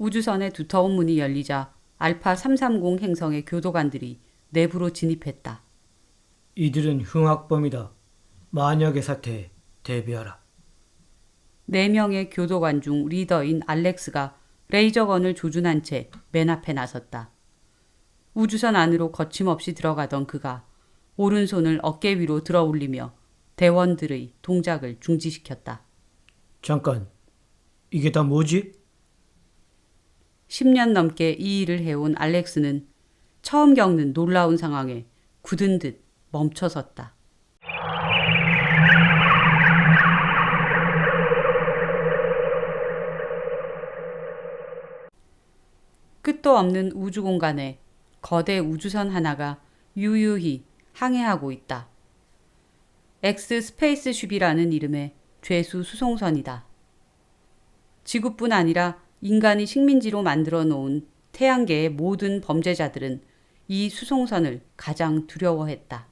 우주선의 두터운 문이 열리자 알파 330 행성의 교도관들이 내부로 진입했다. 이들은 흉악범이다. 만약의 사태에 대비하라. 4명의 교도관 중 리더인 알렉스가 레이저건을 조준한 채 맨 앞에 나섰다. 우주선 안으로 거침없이 들어가던 그가 오른손을 어깨 위로 들어 올리며 대원들의 동작을 중지시켰다. 잠깐, 이게 다 뭐지? 10년 넘게 이 일을 해온 알렉스는 처음 겪는 놀라운 상황에 굳은 듯 멈춰섰다. 끝도 없는 우주 공간에 거대 우주선 하나가 유유히 항해하고 있다. 엑스 스페이스쉽이라는 이름의 죄수 수송선이다. 지구뿐 아니라 인간이 식민지로 만들어 놓은 태양계의 모든 범죄자들은 이 수송선을 가장 두려워했다.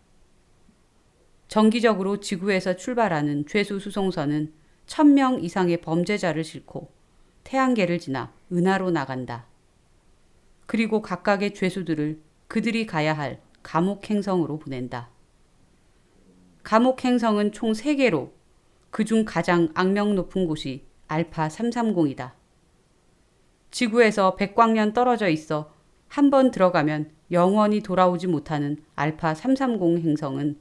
정기적으로 지구에서 출발하는 죄수 수송선은 1000명 이상의 범죄자를 싣고 태양계를 지나 은하로 나간다. 그리고 각각의 죄수들을 그들이 가야 할 감옥 행성으로 보낸다. 감옥 행성은 총 3개로 그중 가장 악명 높은 곳이 알파 330이다. 지구에서 백광년 떨어져 있어 한 번 들어가면 영원히 돌아오지 못하는 알파 330 행성은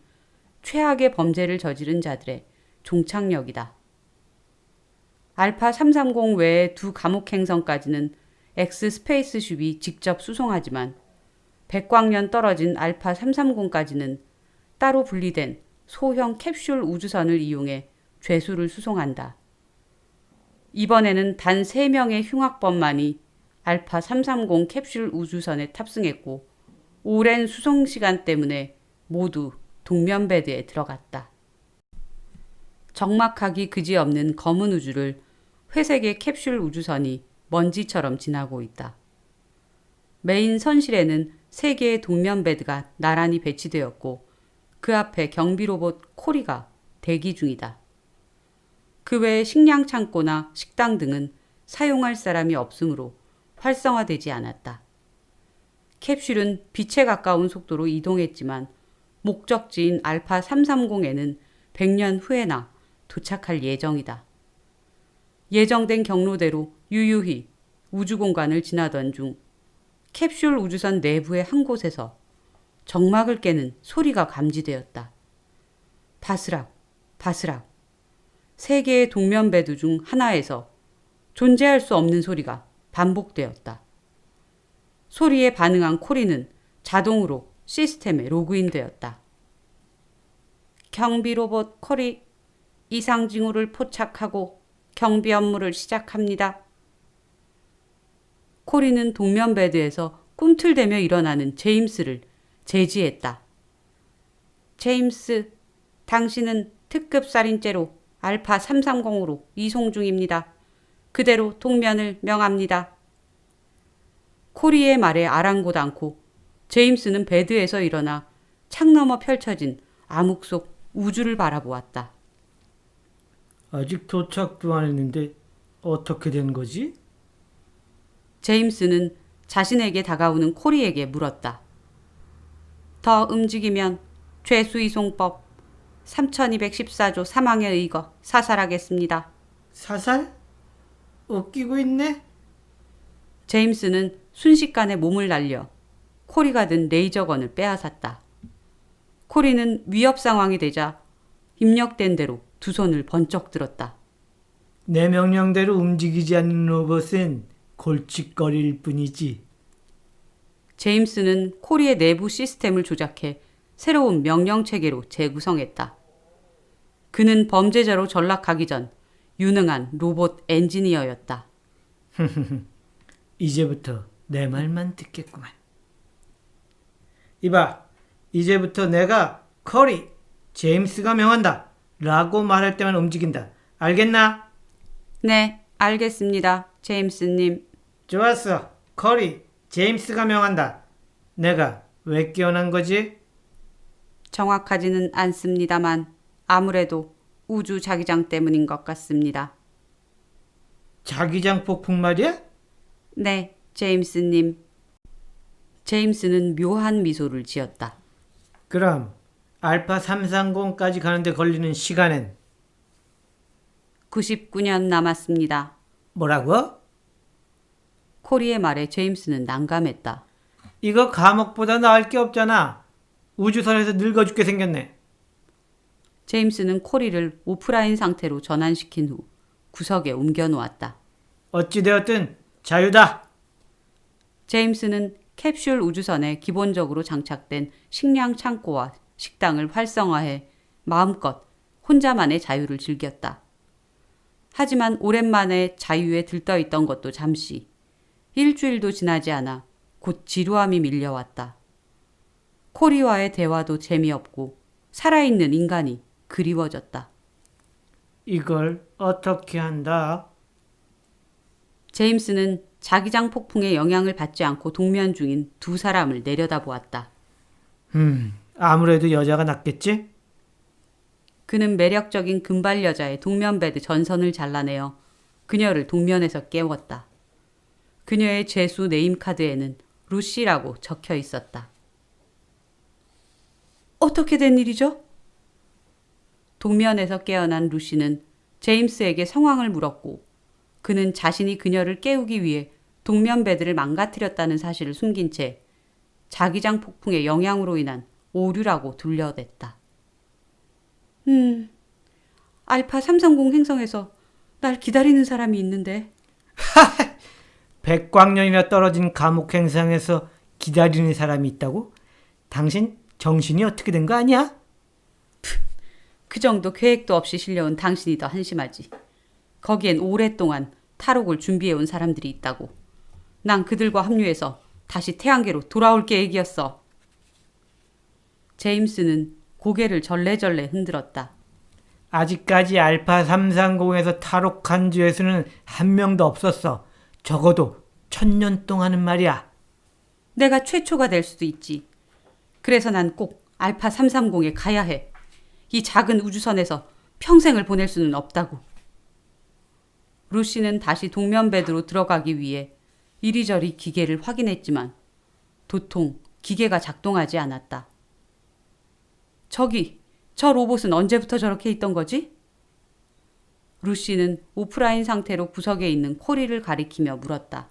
최악의 범죄를 저지른 자들의 종착역이다. 알파 330 외의 2 감옥 행성까지는 엑스 스페이스쉽이 직접 수송하지만 백광년 떨어진 알파 330까지는 따로 분리된 소형 캡슐 우주선을 이용해 죄수를 수송한다. 이번에는 단 3명의 흉악범만이 알파 330 캡슐 우주선에 탑승했고 오랜 수송 시간 때문에 모두 동면베드에 들어갔다. 적막하기 그지없는 검은 우주를 회색의 캡슐 우주선이 먼지처럼 지나고 있다. 메인 선실에는 3개의 동면베드가 나란히 배치되었고 그 앞에 경비로봇 코리가 대기 중이다. 그 외에 식량 창고나 식당 등은 사용할 사람이 없으므로 활성화되지 않았다. 캡슐은 빛에 가까운 속도로 이동했지만 목적지인 알파 330에는 100년 후에나 도착할 예정이다. 예정된 경로대로 유유히 우주공간을 지나던 중 캡슐 우주선 내부의 한 곳에서 정막을 깨는 소리가 감지되었다. 바스락, 바스락. 3개의 동면베드 중 하나에서 존재할 수 없는 소리가 반복되었다. 소리에 반응한 코리는 자동으로 시스템에 로그인되었다. 경비로봇 코리, 이상 징후를 포착하고 경비 업무를 시작합니다. 코리는 동면베드에서 꿈틀대며 일어나는 제임스를 제지했다. 제임스, 당신은 특급 살인죄로 알파 330으로 이송 중입니다. 그대로 동면을 명합니다. 코리의 말에 아랑곳 않고 제임스는 베드에서 일어나 창 너머 펼쳐진 암흑 속 우주를 바라보았다. 아직 도착도 안 했는데 어떻게 된 거지? 제임스는 자신에게 다가오는 코리에게 물었다. 더 움직이면 죄수이송법 3214조 사망에 의거 사살하겠습니다. 사살? 웃기고 있네? 제임스는 순식간에 몸을 날려 코리가 든 레이저건을 빼앗았다. 코리는 위협 상황이 되자 입력된 대로 2 손을 번쩍 들었다. 내 명령대로 움직이지 않는 로봇은 골칫거릴 뿐이지. 제임스는 코리의 내부 시스템을 조작해 새로운 명령체계로 재구성했다. 그는 범죄자로 전락하기 전 유능한 로봇 엔지니어였다. 이제부터 내 말만 듣겠구만. 이봐, 이제부터 내가 커리, 제임스가 명한다 라고 말할 때만 움직인다. 알겠나? 네, 알겠습니다, 제임스님. 좋았어. 커리, 제임스가 명한다. 내가 왜 깨어난 거지? 정확하지는 않습니다만 아무래도 우주 자기장 때문인 것 같습니다. 자기장 폭풍 말이야? 네, 제임스님. 제임스는 묘한 미소를 지었다. 그럼 알파 330까지 가는데 걸리는 시간은 99년 남았습니다. 뭐라고? 코리의 말에 제임스는 난감했다. 이거 감옥보다 나을 게 없잖아. 우주선에서 늙어 죽게 생겼네. 제임스는 코리를 오프라인 상태로 전환시킨 후 구석에 옮겨놓았다. 어찌되었든 자유다. 제임스는 캡슐 우주선에 기본적으로 장착된 식량 창고와 식당을 활성화해 마음껏 혼자만의 자유를 즐겼다. 하지만 오랜만에 자유에 들떠있던 것도 잠시, 일주일도 지나지 않아 곧 지루함이 밀려왔다. 코리와의 대화도 재미없고 살아있는 인간이 그리워졌다. 이걸 어떻게 한다? 제임스는 자기장 폭풍의 영향을 받지 않고 동면 중인 두 사람을 내려다보았다. 아무래도 여자가 낫겠지? 그는 매력적인 금발 여자의 동면베드 전선을 잘라내어 그녀를 동면에서 깨웠다. 그녀의 죄수 네임카드에는 루시라고 적혀 있었다. 어떻게 된 일이죠? 동면에서 깨어난 루시는 제임스에게 상황을 물었고 그는 자신이 그녀를 깨우기 위해 동면베드를 망가뜨렸다는 사실을 숨긴 채 자기장 폭풍의 영향으로 인한 오류라고 둘러댔다. 알파 330 행성에서 날 기다리는 사람이 있는데. 백광년이나 떨어진 감옥 행성에서 기다리는 사람이 있다고? 당신 정신이 어떻게 된 거 아니야? 그 정도 계획도 없이 실려온 당신이 더 한심하지. 거기엔 오랫동안 탈옥을 준비해온 사람들이 있다고. 난 그들과 합류해서 다시 태양계로 돌아올 계획이었어. 제임스는 고개를 절레절레 흔들었다. 아직까지 알파 330에서 탈옥한 죄수는 한 명도 없었어. 적어도 1000년 동안은 말이야. 내가 최초가 될 수도 있지. 그래서 난 꼭 알파 330에 가야 해. 이 작은 우주선에서 평생을 보낼 수는 없다고. 루시는 다시 동면베드로 들어가기 위해 이리저리 기계를 확인했지만 도통 기계가 작동하지 않았다. 저 로봇은 언제부터 저렇게 있던 거지? 루시는 오프라인 상태로 구석에 있는 코리를 가리키며 물었다.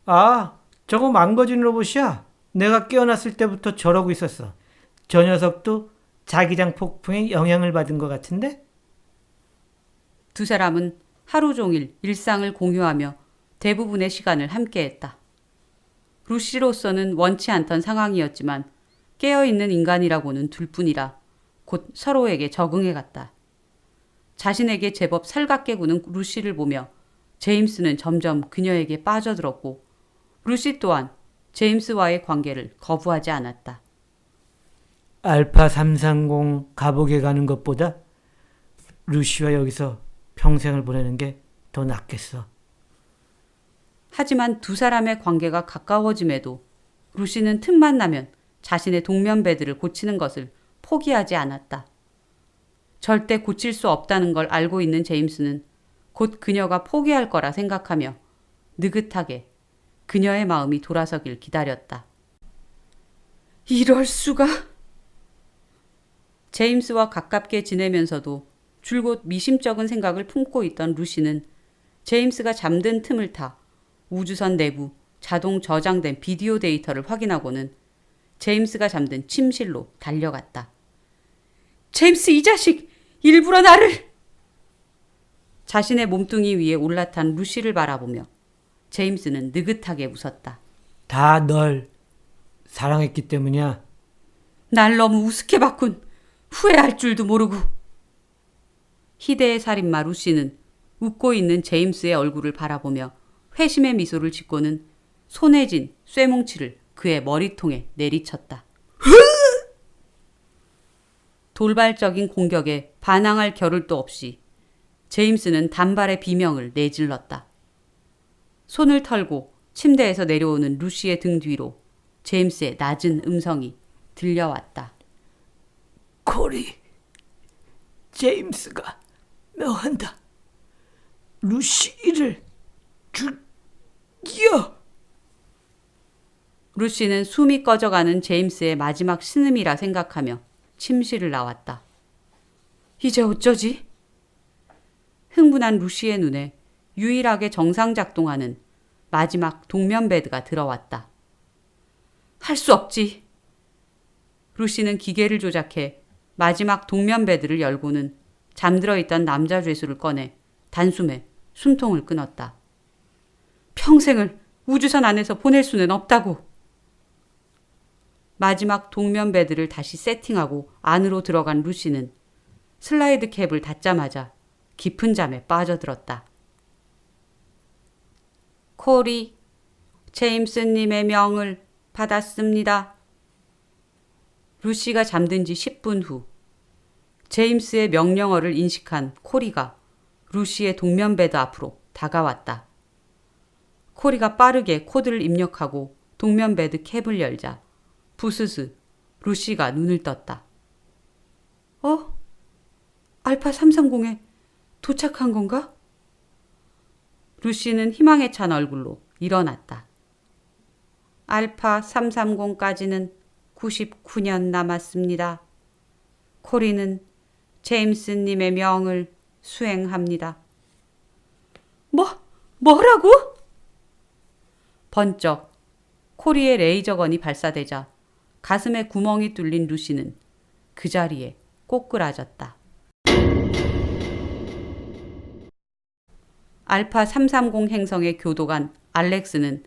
아, 저거 망가진 로봇이야. 내가 깨어났을 때부터 저러고 있었어. 저 녀석도 자기장 폭풍에 영향을 받은 것 같은데? 두 사람은 하루 종일 일상을 공유하며 대부분의 시간을 함께했다. 루시로서는 원치 않던 상황이었지만 깨어있는 인간이라고는 둘뿐이라 곧 서로에게 적응해갔다. 자신에게 제법 살갑게 구는 루시를 보며 제임스는 점점 그녀에게 빠져들었고 루시 또한 제임스와의 관계를 거부하지 않았다. 알파 330 감옥에 가는 것보다 루시와 여기서 평생을 보내는 게 더 낫겠어. 하지만 두 사람의 관계가 가까워짐에도 루시는 틈만 나면 자신의 동면베드를 고치는 것을 포기하지 않았다. 절대 고칠 수 없다는 걸 알고 있는 제임스는 곧 그녀가 포기할 거라 생각하며 느긋하게 그녀의 마음이 돌아서길 기다렸다. 이럴 수가? 제임스와 가깝게 지내면서도 줄곧 미심쩍은 생각을 품고 있던 루시는 제임스가 잠든 틈을 타 우주선 내부 자동 저장된 비디오 데이터를 확인하고는 제임스가 잠든 침실로 달려갔다. 제임스 이 자식! 일부러 나를! 자신의 몸뚱이 위에 올라탄 루시를 바라보며 제임스는 느긋하게 웃었다. 다 널 사랑했기 때문이야. 날 너무 우습게 봤군. 후회할 줄도 모르고. 희대의 살인마 루시는 웃고 있는 제임스의 얼굴을 바라보며 회심의 미소를 짓고는 손에 쥔 쇠뭉치를 그의 머리통에 내리쳤다. 돌발적인 공격에 반항할 겨를도 없이 제임스는 단발의 비명을 내질렀다. 손을 털고 침대에서 내려오는 루시의 등 뒤로 제임스의 낮은 음성이 들려왔다. 코리, 제임스가 명한다. 루시를 죽여! 루시는 숨이 꺼져가는 제임스의 마지막 신음이라 생각하며 침실을 나왔다. 이제 어쩌지? 흥분한 루시의 눈에 유일하게 정상 작동하는 마지막 동면 베드가 들어왔다. 할 수 없지. 루시는 기계를 조작해 마지막 동면 베드를 열고는 잠들어 있던 남자 죄수를 꺼내 단숨에 숨통을 끊었다. 평생을 우주선 안에서 보낼 수는 없다고. 마지막 동면 베드를 다시 세팅하고 안으로 들어간 루시는 슬라이드 캡을 닫자마자 깊은 잠에 빠져들었다. 코리, 제임스님의 명을 받았습니다. 루시가 잠든 지 10분 후 제임스의 명령어를 인식한 코리가 루시의 동면 베드 앞으로 다가왔다. 코리가 빠르게 코드를 입력하고 동면 베드 캡을 열자 부스스 루시가 눈을 떴다. 알파 330에 도착한 건가? 루시는 희망에 찬 얼굴로 일어났다. 알파 330까지는 99년 남았습니다. 코리는 제임스님의 명을 수행합니다. 뭐라고? 번쩍 코리의 레이저건이 발사되자 가슴에 구멍이 뚫린 루시는 그 자리에 꼬꾸라졌다. 알파 330 행성의 교도관 알렉스는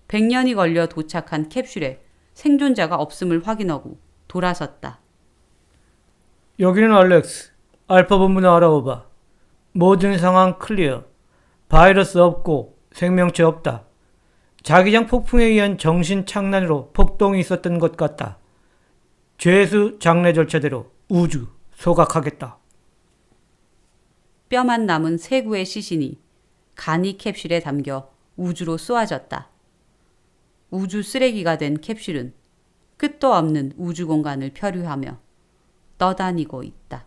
100년이 걸려 도착한 캡슐에 생존자가 없음을 확인하고 돌아섰다. 여기는 알렉스. 알파 본부나 알아오봐. 모든 상황 클리어. 바이러스 없고 생명체 없다. 자기장 폭풍에 의한 정신 착란으로 폭동이 있었던 것 같다. 죄수 장례 절차대로 우주 소각하겠다. 뼈만 남은 세구의 시신이 간이 캡슐에 담겨 우주로 쏘아졌다. 우주 쓰레기가 된 캡슐은 끝도 없는 우주 공간을漂流하며 떠다니고 있다.